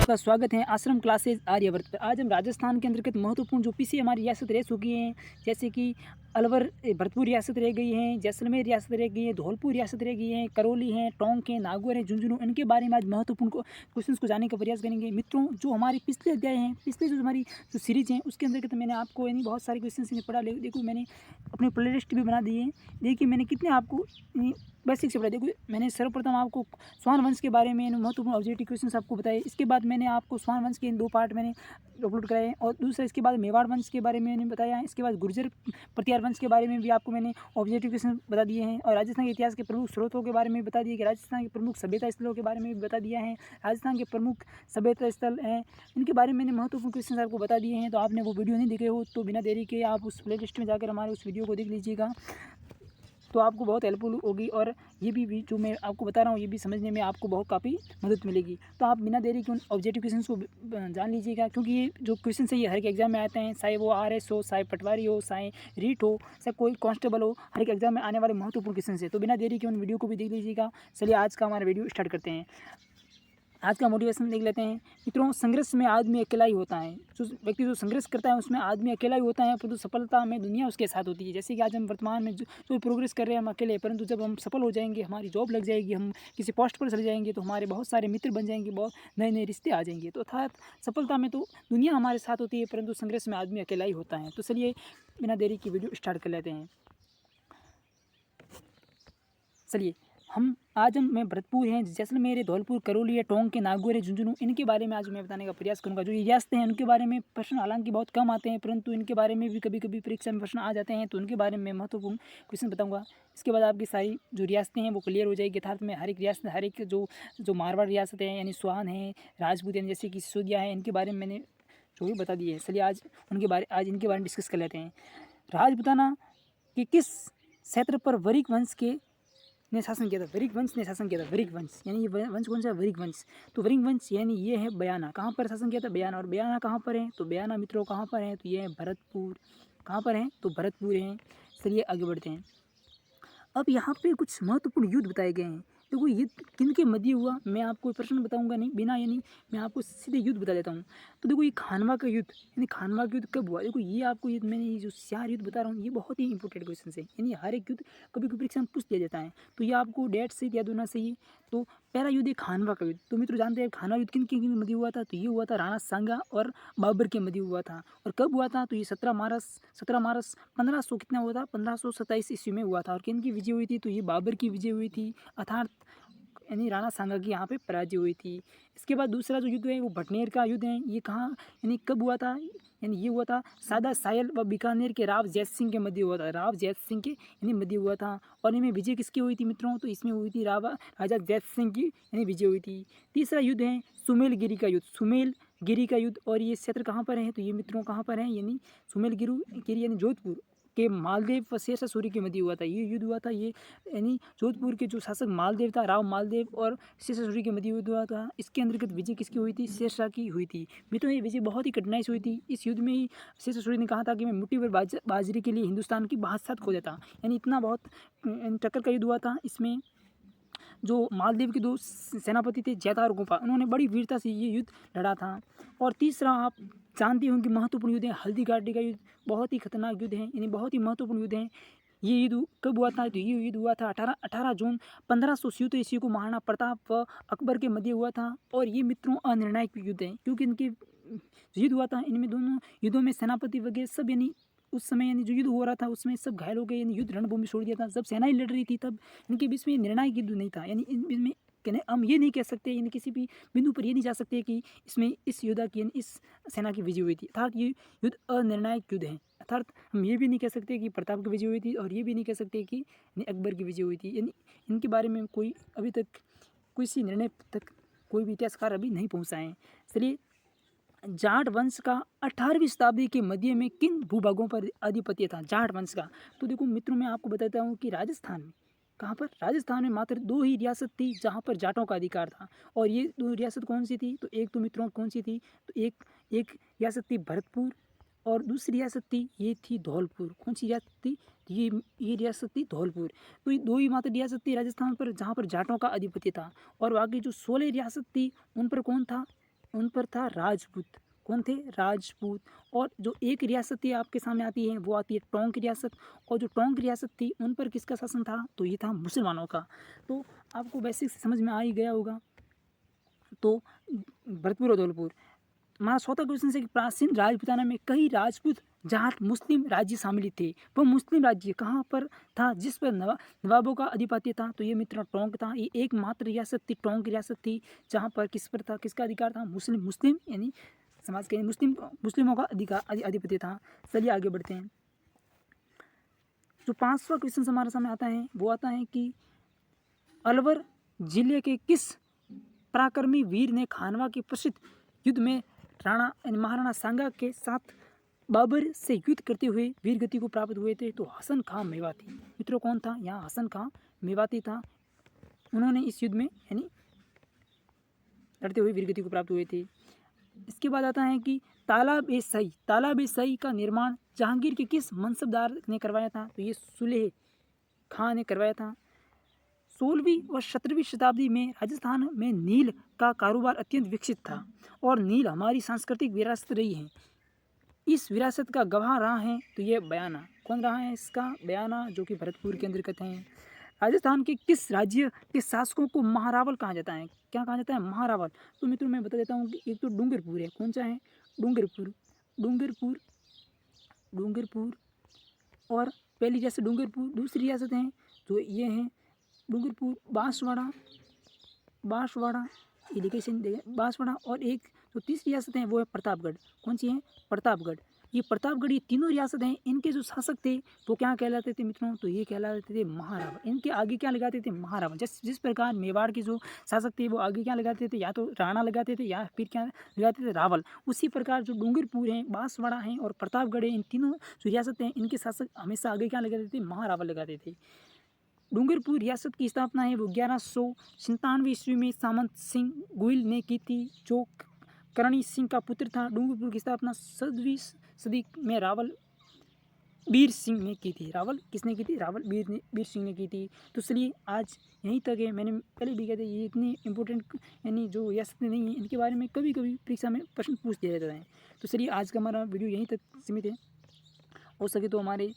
का स्वागत है आश्रम क्लासेज आर्यवर्त पर। आज हम राजस्थान के अंतर्गत महत्वपूर्ण जो पीछे हमारी रियासत रह चुकी हैं, जैसे कि अलवर भरतपुर रियासत रह गई है, जैसलमेर रियासत रह गई है, धौलपुर रियासत रह गई है, करौली है, टोंक है, नागौर है, झुंझुनू, इनके बारे में आज महत्वपूर्ण क्वेश्चंस को जानने का प्रयास करेंगे। मित्रों, जो हमारे पिछले अध्याय हैं, पिछले जो हमारी जो सीरीज हैं, उसके अंतर्गत मैंने आपको यानी बहुत सारे क्वेश्चन पढ़ा। देखो, मैंने अपनी प्ले लिस्ट भी बना दी है। देखिए, मैंने कितने आपको बेसिक से पढ़ा। देखो, मैंने सर्वप्रथम आपको स्वान वंश के बारे में महत्वपूर्ण ऑब्जेक्टिव क्वेश्चन आपको बताए। इसके बाद मैंने आपको स्वान वंश के इन 2 पार्ट मैंने अपलोड कराए, और दूसरा इसके बाद मेवाड़ वंश के बारे में मैंने बताया। इसके बाद गुर्जर प्रतिहार वंश के बारे में भी आपको मैंने ऑब्जेक्टिव क्वेश्चन बता दिए हैं, और राजस्थान के इतिहास के प्रमुख स्रोतों के बारे में बता दिए कि राजस्थान के प्रमुख सभ्यता स्थलों के बारे में भी बता दिया है। राजस्थान के प्रमुख सभ्यता स्थल हैं, इनके बारे में मैंने महत्वपूर्ण क्वेश्चन आपको बता दिए हैं। तो आपने वो वीडियो नहीं देखे हो तो बिना देरी के आप उस प्ले लिस्ट में जाकर हमारे उस वीडियो को देख लीजिएगा, तो आपको बहुत हेल्पफुल होगी। और ये भी जो मैं आपको बता रहा हूँ, ये भी समझने में आपको बहुत काफ़ी मदद मिलेगी। तो आप बिना देरी के उन ऑब्जेक्टिव क्वेश्चंस को जान लीजिएगा, क्योंकि ये जो क्वेश्चन है ये हर एक एग्जाम में आते हैं, चाहे वो RS हो, चाहे पटवारी हो, चाहे रीट हो, चाहे कोई कांस्टेबल हो, हर एक एग्जाम में आने वाले महत्वपूर्ण क्वेश्चन है। तो बिना देरी के उन वीडियो को भी देख लीजिएगा। चलिए, आज का हमारा वीडियो स्टार्ट करते हैं। आज का मोटिवेशन देख लेते हैं। मित्रों, संघर्ष में आदमी अकेला ही होता है। जो व्यक्ति जो संघर्ष करता है उसमें आदमी अकेला ही होता है, परंतु सफलता में दुनिया उसके साथ होती है। जैसे कि आज हम वर्तमान में जो प्रोग्रेस कर रहे हैं हम अकेले, परंतु जब हम सफल हो जाएंगे, हमारी जॉब लग जाएगी, हम किसी पोस्ट पर चले जाएंगे, तो हमारे बहुत सारे मित्र बन जाएंगे, बहुत नए नए रिश्ते आ जाएंगे। तो अर्थात सफलता में तो दुनिया हमारे साथ होती है, परंतु संघर्ष में आदमी अकेला ही होता है। तो चलिए, बिना देरी की वीडियो स्टार्ट कर लेते हैं। चलिए, आज मैं भरतपुर हैं, जैसलमेर है, धौलपुर, करौली है, टोंक के, नागौर है, झुंझुनू, इनके बारे में आज मैं बताने का प्रयास करूंगा। जो ये रियासतें हैं उनके बारे में प्रश्न हालांकि बहुत कम आते हैं, परंतु इनके बारे में भी कभी कभी परीक्षा में प्रश्न आ जाते हैं, तो उनके बारे में महत्वपूर्ण क्वेश्चन बताऊंगा। इसके बाद आपकी सारी जो रियासतें हैं वो क्लियर हो जाएगी। यथार्थ में हर एक रियासत, हर एक जो मारवाड़ रियासतें हैं, यानी स्वान है, राजपूत हैं, जैसे कि सिसोदिया है, इनके बारे में मैंने जो भी बता दिए है। चलिए, आज इनके बारे में डिस्कस कर लेते हैं। राजपूताना कि किस क्षेत्र पर वरिक वंश के ने शासन किया था? वरिक वंश ने शासन किया था। वरिक वंश यानी ये वंश कौन सा है? वरिक वंश। तो वरिक वंश यानी ये है बयाना। कहाँ पर शासन किया था? बयाना। और बयाना कहाँ पर है? तो बयाना मित्रों कहाँ पर है? तो ये है भरतपुर। कहाँ पर है? तो भरतपुर है। चलिए, आगे बढ़ते हैं। अब यहाँ पे कुछ महत्वपूर्ण युद्ध बताए गए हैं। देखो, युद्ध किनके मध्य हुआ, मैं आपको प्रश्न बताऊंगा नहीं बिना, यानी मैं आपको सीधे युद्ध बता देता हूँ। तो देखो, ये खानवा का युद्ध, यानी खानवा का युद्ध कब हुआ? देखो, ये आपको युद्ध, मैंने ये जो 4 युद्ध बता रहा हूँ, ये बहुत ही इंपॉर्टेंट क्वेश्चन है। यानी हर एक युद्ध कभी कभी परीक्षा में पूछ दिया जाता है, तो ये आपको डेट से याद होना चाहिए। तो पहला युद्ध है खानवा का युद्ध। तो मित्रों, जानते हैं खानवा युद्ध किन किन मध्य हुआ था? तो ये हुआ था राणा सांगा और बाबर के मध्य हुआ था। और कब हुआ था? तो ये 17 मार्च 1500 कितना हुआ था? 1527 ईस्वी में हुआ था। और किन की विजय हुई थी? तो ये बाबर की विजय हुई थी, अर्थात यानी राणा सांगा की यहाँ पे पराजय हुई थी। इसके बाद दूसरा जो युद्ध है वो भटनेर का युद्ध है। ये कहाँ, यानी कब हुआ था? यानी ये हुआ था सादा सायल व बीकानेर के राव जैत सिंह के मध्य हुआ था। राव जैत सिंह के यानी मध्य हुआ था। और इनमें विजय किसकी हुई थी मित्रों? तो इसमें हुई थी राजा जैत सिंह की यानी विजय हुई थी। तीसरा युद्ध है सुमेलगिरी का युद्ध। सुमेलगिरी का युद्ध, और ये क्षेत्र कहाँ पर है? तो ये मित्रों कहाँ पर है? यानी सुमेलगिरी यानी जोधपुर के मालदेव व शेरशाह सूरी के मध्य हुआ था। ये युद्ध हुआ था। ये यानी जोधपुर के जो शासक मालदेव था, राव मालदेव, और शेरशाह सूरी के मध्य युद्ध हुआ था। इसके अंतर्गत विजय किसकी हुई थी? शेरशाह की हुई थी। मित्रों, ये विजय बहुत ही कठिनाई से हुई थी। इस युद्ध में ही शेरशाह सूरी ने कहा था कि मैं मुट्ठी भर बाजरे के लिए हिंदुस्तान की बादशाह खो जाता। यानी इतना बहुत टक्कर का युद्ध हुआ था। इसमें जो मालदीव के 2 सेनापति थे, जैता और गोपा, उन्होंने बड़ी वीरता से ये युद्ध लड़ा था। और तीसरा आप जानते होंगे महत्वपूर्ण युद्ध है हल्दी घाटी का युद्ध। बहुत ही खतरनाक युद्ध है, यानी बहुत ही महत्वपूर्ण युद्ध है। ये युद्ध कब हुआ था? तो ये युद्ध हुआ था 18 जून 1577 ईस्वी को महाराणा प्रताप व अकबर के मध्य हुआ था। और ये मित्रों अनिर्णायक युद्ध है, क्योंकि इनके युद्ध हुआ था, इनमें दोनों युद्धों में सेनापति वगैरह सब, यानी उस समय यानी जो युद्ध हो रहा था उसमें सब घायल हो गए, यानी युद्ध रणभूमि छोड़ दिया था। जब सेना ही लड़ रही थी तब इनके बीच में निर्णायक युद्ध नहीं था। यानी इनमें कहने हम ये नहीं कह सकते, यानी किसी भी बिंदु पर ये नहीं जा सकते कि इसमें इस योद्धा की यानी इस सेना की विजय हुई थी। अर्थात ये युद्ध अनिर्णायक युद्ध है। अर्थात हम ये भी नहीं कह सकते कि प्रताप की विजय हुई थी, और ये भी नहीं कह सकते कि अकबर की विजय हुई थी। यानी इनके बारे में कोई अभी तक किसी निर्णय तक कोई भी इतिहासकार अभी नहीं पहुँचा है। चलिए, जाट वंश का 18वीं शताब्दी के मध्य में किन भूभागों पर आधिपत्य था? जाट वंश का। तो देखो मित्रों, मैं आपको बताता हूँ कि राजस्थान में, कहाँ पर? राजस्थान में मात्र 2 ही रियासत थी जहाँ पर जाटों का अधिकार था। और ये 2 रियासत कौन सी थी? तो एक तो मित्रों कौन सी थी? तो एक रियासत थी भरतपुर, और दूसरी रियासत थी ये थी धौलपुर। कौन सी रियासत थी? तो ये रियासत थी धौलपुर। तो ये 2 ही मात्र रियासत थी राजस्थान पर जहाँ पर जाटों का आधिपत्य था, और बाकी जो 16 रियासत थी उन पर कौन था? उन पर था राजपूत। कौन थे? राजपूत। और जो एक रियासत थी आपके सामने आती है वो आती है टोंक रियासत, और जो टोंक रियासत थी उन पर किसका शासन था? तो ये था मुसलमानों का। तो आपको बेसिक समझ में आ ही गया होगा। तो भरतपुर और धौलपुर। हमारा चौथा क्वेश्चन है कि प्राचीन राजपूताना में कई राजपूत जाट मुस्लिम राज्य शामिल थे। वह मुस्लिम राज्य कहाँ पर था जिस पर नवाबों का अधिपत्य था? तो ये मित्रों टोंक था। ये एकमात्र रियासत थी, टोंक रियासत थी, जहाँ पर किस पर था, किसका अधिकार था? मुस्लिम यानी समाज के मुस्लिमों का अधिपत्य था। चलिए आगे बढ़ते हैं। जो 5वां क्वेश्चन हमारे सामने आता है वो आता है कि अलवर जिले के किस पराक्रमी वीर ने खानवा के प्रसिद्ध युद्ध में राणा यानी महाराणा सांगा के साथ बाबर से युद्ध करते हुए वीरगति को प्राप्त हुए थे? तो हसन खां मेवाती। मित्रों कौन था यहाँ? हसन खां मेवाती था। उन्होंने इस युद्ध में यानी लड़ते हुए वीरगति को प्राप्त हुए थे। इसके बाद आता है कि तालाब-ए-शाही का निर्माण जहांगीर के किस मनसबदार ने करवाया था? तो ये सुलेह खां ने करवाया था। 16वीं और 17वीं शताब्दी में राजस्थान में नील का कारोबार अत्यंत विकसित था, और नील हमारी सांस्कृतिक विरासत रही है। इस विरासत का गवाह रहा है तो ये बयाना। कौन रहा है इसका? बयाना, जो कि भरतपुर के अंतर्गत है। राजस्थान के किस राज्य के शासकों को महारावल कहा जाता है? क्या कहा जाता है? महारावल। तो मित्रों मैं बता देता हूँ कि एक तो डूंगरपुर है। कौन सा है? डूंगरपुर। और पहली जैसे डूंगरपुर, दूसरी रियासत हैं तो ये हैं डूंगरपुर, बांसवाड़ा, ये लोकेशन बांसवाड़ा, और एक जो तीसरी रियासत है वो है प्रतापगढ़। कौन सी है? प्रतापगढ़। ये प्रतापगढ़, ये तीनों रियासत हैं। इनके जो शासक थे वो क्या कहलाते थे मित्रों? तो ये कहलाते थे महारावल। इनके आगे क्या लगाते थे? महारावल। जिस प्रकार मेवाड़ के जो शासक थे वो आगे क्या लगाते थे? या तो राणा लगाते थे या फिर क्या लगाते थे? रावल। उसी प्रकार जो डूंगरपुर हैं, बांसवाड़ा हैं और प्रतापगढ़ है, इन तीनों जो रियासत हैं इनके शासक हमेशा आगे क्या लगाते थे? महारावल लगाते थे। डूंगरपुर रियासत की स्थापना है वो 1197 ईस्वी में सामंत सिंह गोइल ने की थी, जो करणी सिंह का पुत्र था। डूंगरपुर की स्थापना 7वीं सदी में रावल बीर सिंह ने की थी। रावल किसने की थी? रावल बीर सिंह ने की थी। तो चलिए आज यहीं तक है। मैंने पहले भी कहते ये इतनी इंपॉर्टेंट यानी जो रियासतें नहीं हैं इनके बारे में कभी कभी परीक्षा में प्रश्न पूछ दिया जाता है। तो चलिए आज का हमारा वीडियो यहीं तक सीमित है। हो सके तो हमारे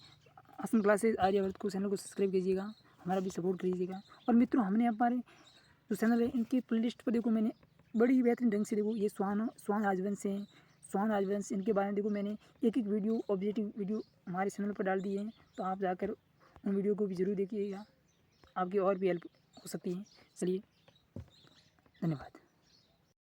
असम क्लासेज आर्यवर्त को चैनल को सब्सक्राइब कीजिएगा, हमारा भी सपोर्ट कीजिएगा। और मित्रों हमने हमारे जो चैनल है इनकी प्लेलिस्ट पर देखो मैंने बड़ी बेहतरीन ढंग से देखो ये स्वान राजवंश हैं, स्वान राजवंश, इनके बारे में देखो मैंने एक वीडियो ऑब्जेक्टिव वीडियो हमारे चैनल पर डाल दिए हैं। तो आप जाकर उन वीडियो को भी ज़रूर देखिएगा, आपकी और भी हेल्प हो सकती है। चलिए धन्यवाद।